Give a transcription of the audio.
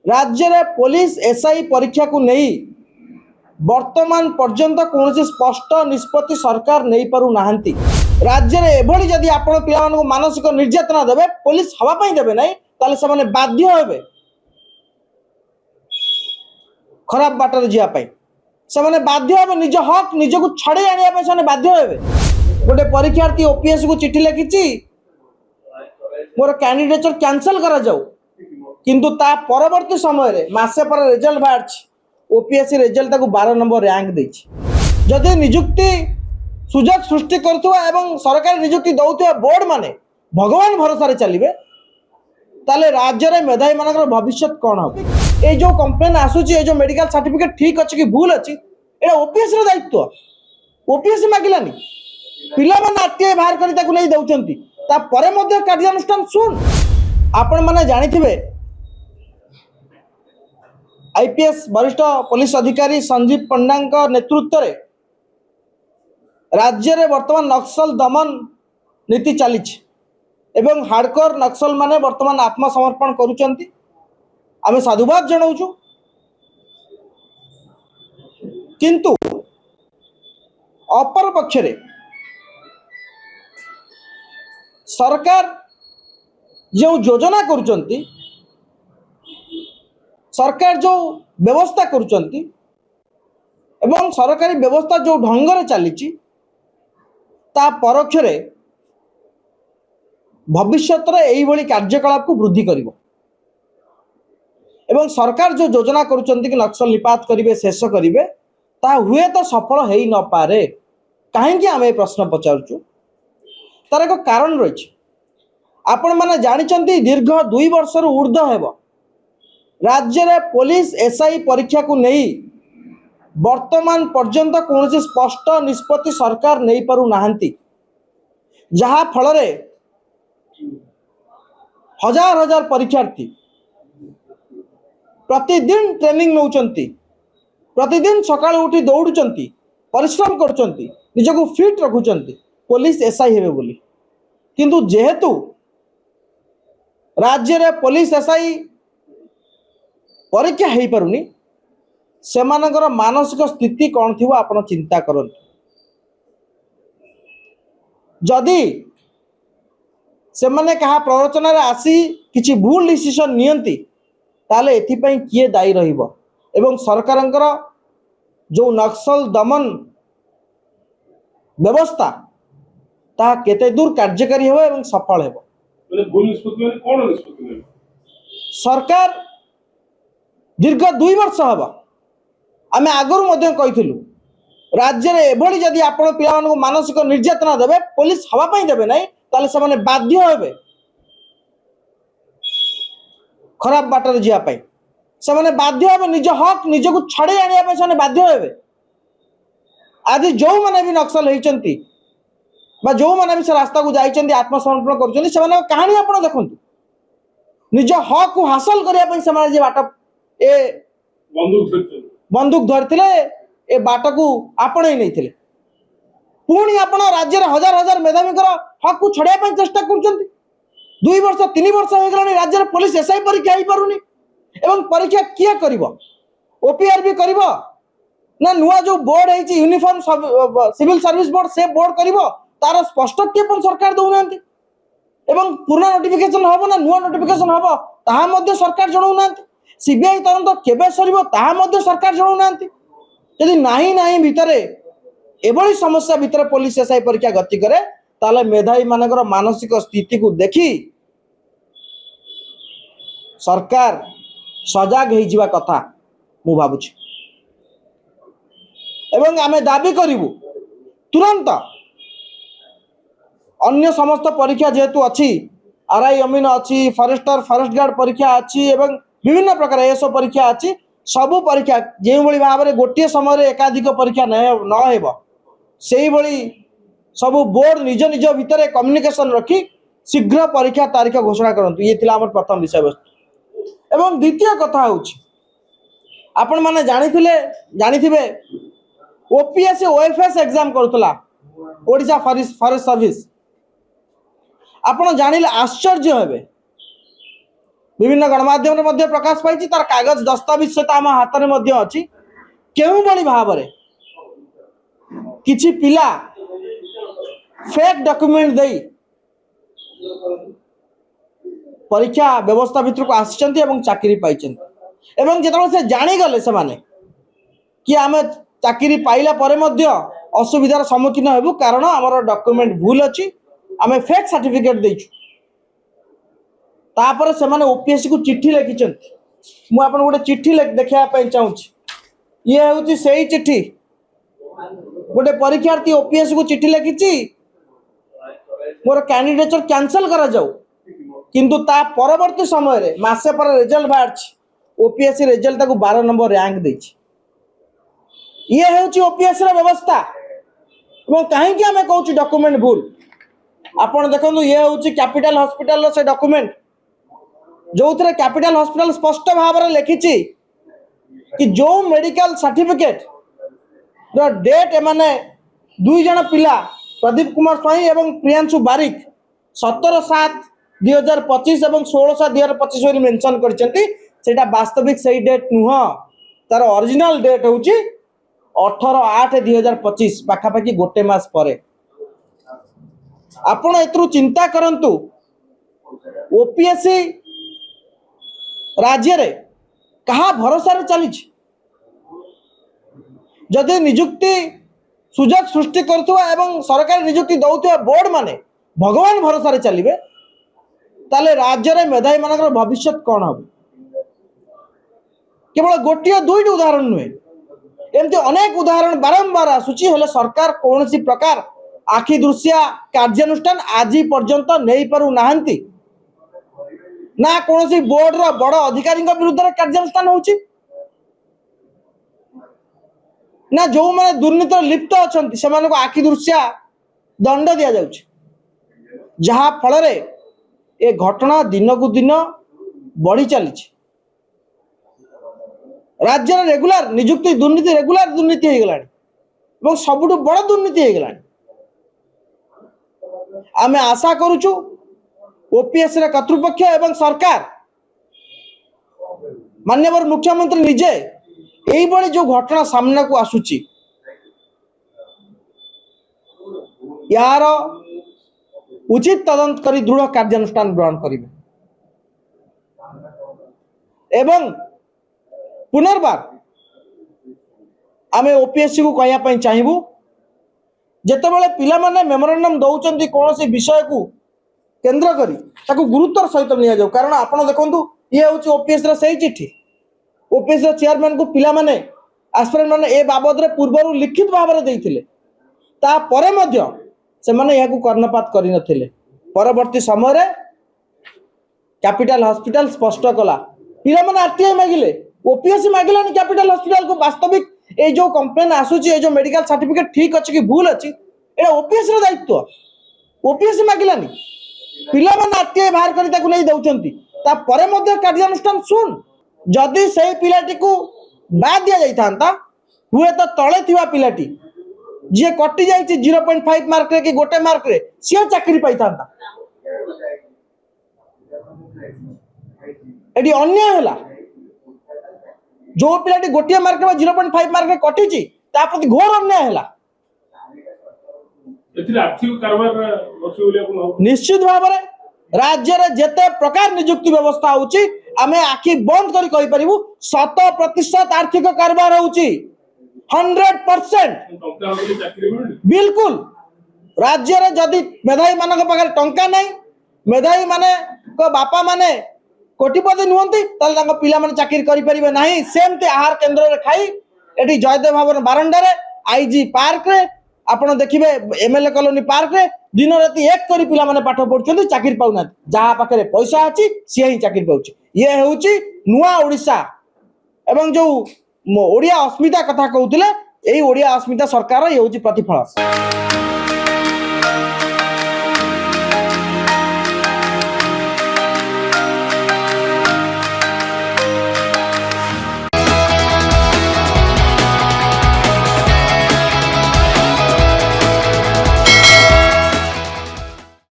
राज्य रे police SI परीक्षा को नहीं वर्तमान पर्यंत कौन स्पष्ट निष्पत्ति सरकार नहीं पारु नाहंती। राज्य रे एभली जदि आपण पिला मानक मानसिक निर्यातना देबे पुलिस हवा पई देबे नहीं ताले से माने बाध्य हेबे खराब बाटर जिया पई से माने बाध्य हेबे निज हक निज को छड़े आनिया पई से बाध्य हेबे। गोटे परीक्षार्थी ओपीएस को चिट्ठी लिखिची मोर कैंडिडेचर कैंसल करा जाऊ किंतु ता परवर्ती समय रे मासे पर रिजल्ट बाहरछि ओपीएससी रिजल्ट ताको 12 नंबर रैंक देछि। जदि नियुक्ति सुजोग सृष्टि करथुवा एवं सरकारी नियुक्ति दउथुवा बोर्ड माने भगवान भरोसा रे चलिबे ताले राज्य रे मेधावी मानकर भविष्य कोन हो। ए जो कंप्लेन आसुची ए जो मेडिकल सर्टिफिकेट ठीक अछि कि भूल अछि एटा ओपीएससी रो दायित्व। ओपीएससी मागिलानी पिला मन आरटीआई बाहर करी ताको नै दउचंती ता परे मध्ये कार्यानुष्ठान सुन आपण माने जानिथिबे आईपीएस वरिष्ठ पुलिस अधिकारी संजीव पंडा नेतृत्व में राज्य में वर्तमान नक्सल दमन नीति चली एवं हार्डकोर नक्सल माने वर्तमान आत्मसमर्पण करुचंती आमे साधुवाद जनाऊछु। किंतु अपर पक्षरे सरकार जो योजना करुचंती सरकार जो व्यवस्था करुचंती एवं सरकारी व्यवस्था जो ढंग रे चली ता परोक्ष रे भविष्य यही भली कार्यकलाप को वृद्धि करिवो एवं सरकार जो योजना करुचंती कि नक्सल निपात करिवे शेष करिवे ता हुए तो सफल हेई न पारे। काहेकि आमे प्रश्न पचारुचु तार एक कारण रही आपण माने जानिचंती दीर्घ 2 वर्ष रु ऊर्ध्व हेबो राज्य रे पुलिस एसआई परीक्षा को नहीं वर्तमान पर्यंत कौन स्पष्ट निष्पत्ति सरकार नहीं पारु नाहंती जहा फल रे हजार हजार परीक्षार्थी प्रतिदिन ट्रेनिंग नौचंती प्रतिदिन सकाळ उठी दौड़ुचंती परिश्रम करुचंती निजको फिट रखुचंती पुलिस एसआई हेबे बोली किंतु जेहेतु राज्य रे पुलिस एसआई परीक्षा हो पारुनी से मानसिक स्थिति कौन थी आप चिंता करते। जदि से माने कहा प्ररोचन आसी किसी भूल डिसीजन नियंती ताले एथिपाई किए दायी रहिबो एवं सरकारंकर जो नक्सल दमन व्यवस्था ता केते दूर कार्यकारी हेबो एवं सफल हेबो। सरकार दीर्घ 2 वर्ष हम आम आगुरी कहीलु राज्य में एभली जदि आपण पिला मानसिक निर्यातना देबे पुलिस हवा पाई देबे नहीं ताले से माने बाध्य हेबे खराब बाटर जिया पाई से माने बाध्य हेबे निज हक निज को छड़े आनिया पाई से बाध्य हेबे। आज जो माने भी नक्सल होइचंती बा जो माने भी से रास्ता को जाइचंती आत्मसमर्पण करचंती से माने कहानी आपण देखंतु निज हक को हासिल करिया पाई से माने जे बाट ए बंदूक धरथिले ए बाट को आपणे नहीं थिले पुणी आपण राज्य रे हजार हजार मेधावी हक को छड़िया पाई चेष्टा करचंती 2 वर्ष 3 वर्ष हो गलानी राज्य रे पुलिस एसआई परीक्षा ही पारुनी एवं परीक्षा किया करिवो ओपीआर भी करिवो ना नुआ जो बोर्ड है यूनिफॉर्म सिविल सर्विस बोर्ड से बोर्ड करिवो तार स्पष्टता सरकार दउनांती एवं पुराना नोटिफिकेशन हबो ना नुआ नोटिफिकेशन हबो ताहा मध्ये सरकार जणाउनांती सीबीआई तदंत केबे सरिबो ताहा मध्ये सरकार जणाउनांती यदि नाही नाही भितरे एभली समस्या भितरे पुलिस एसआई परीक्षा गति करे ताले मेधावी मानकर मानसिक स्थिति को देखी सरकार सजाग हो जिवा कथा मु भाबुछि एवं आमे दाबी करिवु तुरंत अन्य समस्त परीक्षा जेहेतु अच्छी आरआई अमीन अच्छी फॉरेस्टर फॉरेस्ट गार्ड परीक्षा अच्छी एवं विभिन्न प्रकार एसओ परीक्षा अच्छी सबू परीक्षा जो भाव में गोटे समय एकाधिक परीक्षा न हेब से सबू बोर्ड निज निज भितर कम्युनिकेशन रखी शीघ्र परीक्षा तारीख घोषणा करंतु ये थिला हमर प्रथम विषय वस्तु। एवं द्वितीय कथा होछि आपण माने जानिथिबे ओपीएससी ओएफएस एग्जाम करूतला ओडिशा फॉरेस्ट सर्विस आपण जानिले आश्चर्य हेबे विभिन्न गणमाध्यम प्रकाश पाई तार कागज दस्तावेज सहित आम हाथ में अच्छी केउ भाव में किछि पिला फेक डॉक्यूमेंट दे परीक्षा व्यवस्था भितर को आसिचंती एवं चाकरी पाई एवं जेतबे से जानीगले से माने कि आम चाकरी पाइला परे मध्य असुविधार सम्मुखीन हेबु कारण आमर डॉक्यूमेंट भूल अच्छी आम फेक सर्टिफिकेट देचु तापर से माने ओपीएससी को चिट्ठी लिखिं मु आपन गोटे चिट्ठी देखा चाहूँ ये हूँ से ही चिट्ठी गोटे परीक्षार्थी ओपीएससी को चिट्ठी लिखी मोर कैंडिडेचर कैंसल करा जाऊ किंतु ता परवर्ती समय रे मासे पर रिजल्ट बाहर ओपीएससी रिजल्ट ताको 12 नंबर रैंक देछि ये हूँ ओपीएससी व्यवस्था और कहीं आम कहूँ डॉक्यूमेंट भूल आपड़ देखो ये हूँ कैपिटल हॉस्पिटल से डॉक्यूमेंट जो थे कैपिटल हॉस्पिटल स्पष्ट भाव में लिखी कि जो मेडिकल सर्टिफिकेट डेट एमाने 2 जन पिला प्रदीप कुमार स्वाई एवं प्रियांशु बारिक 17/7/2025 और 16/7/2025 मेंशन कर वास्तविक सही डेट नुह तार ओरिजिनल डेट हूँ 18/8/2025 पाखापाखि गोटे मास परे आपण एतरु चिंता करंतु ओपीएससी राज्य रे कहा भरोसा रे चली जदि निजुक्ति सुजोग सृष्टि करुवा एवं सरकारी निजुक्ति दौथुवा बोर्ड माने भगवान भरोसा रे चलिबे ताले राज्य रे मेधावी मानकर भविष्य कौन हम केवल गोटे दुईट उदाहरण नुहे एमती अनेक उदाहरण बारंबार आसूची हेले सरकार कौन सी प्रकार आखि दृश्या कार्यानुष्ठान आज पर्यंत नहीं पारु नाहंती ना कौन सी बोर्ड रो बड़ अधिकारी विरुद्ध कार्यानुष्ठान होउची ना जो माने दुर्नीति लिप्त अछंती सेमान को आखि दृश्या दंड दिया जाउची जहा फल रे ए घटना दिन को दिन बढ़ी चली राज्य रेगुलर निजुक्ति दुर्नीति रेगुलर दुर्नीति हो गलानी सबुठ बड़ दुर्नीति हो गलानी आमे आशा करूछु ओपीएस रे कर्तृपक्ष एवं सरकार माननीय मुख्यमंत्री निजे यही बड़ी जो घटना सामना को आसुची यार उचित तदंत करी दृढ़ कार्यानुष्ठान ग्रहण करिवे एवं पुनर्बार आमे ओपीएससी को कहया पई चाहिबू जेतेबेले पिला माने मेमोरेंडम दउचंती कोनोसी विषय को केंद्र करी ताकू गुरुत्वर सहित निया जाऊ कारण आपण देखंतु ये होची ओपीएस रे सही चिट्ठी ओपीएस रे चेयरमैन को पिला माने एस्पिरेंट माने ए बाबद रे पूर्वरु लिखित भाव रे देइथिले ता परे मध्य से माने याकू कर्णपात करि नथिले परवर्ती समय रे कैपिटल हॉस्पिटल स्पष्ट कला पिला माने आरटीआई मागिले ओपीएससी मागिलानी कैपिटल हॉस्पिटल को वास्तविक ए जो कंप्लेन आसुची ए जो मेडिकल सर्टिफिकेट ठीक अछि कि भूल अछि एटा ओपीएस रो दायित्व ओपीएससी मागिलानी पिला माने आरटीआई बाहर करी ताकू नै दउचंती ता परे मध्य कार्यानुष्ठान सुन जदि सही पिलाटी को बाद दिया जाई थांता हुए तो तळे थिवा पिलाटी जे कटि जाई 0.5 मार्क रे कि गोटे मार्क रे से चाकरी पाई थांता एडी अन्याय होला जो पिलाटी गोटे मार्क रे 0.5 मार्क रे कटि छि ता प्रति घोर अन्याय होला एथिले आर्थिक कारबार अछि बोली आपण निश्चित भाव रे राज्य रे जेते प्रकार नियुक्ति व्यवस्था होची आमे आखि बंद करी कहि परिबु 100% आर्थिक कारबार होची 100% बिल्कुल राज्य रे जदि मेधावी मानक पाखरे टंका नाही मेधावी माने को बापा माने कोटिपति नुहंती ताले तांको पिला माने चाकरी करि परिबे नाही सेमते आहार केंद्र रे खाई एटी जयदेव भवन बारंडा रे आईजी पार्क रे आपण देखिबे एमएलए कॉलोनी पार्क रे दिन राति एक करी पिला माने पाठ पढुछंती चाकरी पाउना जहा पाखरे पैसा अछि से ही चाकरी पाउछि ये होउछि नुआ ओडिसा एवं जो ओडिया अस्मिता कथा कहउतिले एई ओडिया अस्मिता सरकार ये होउछि प्रतिफल।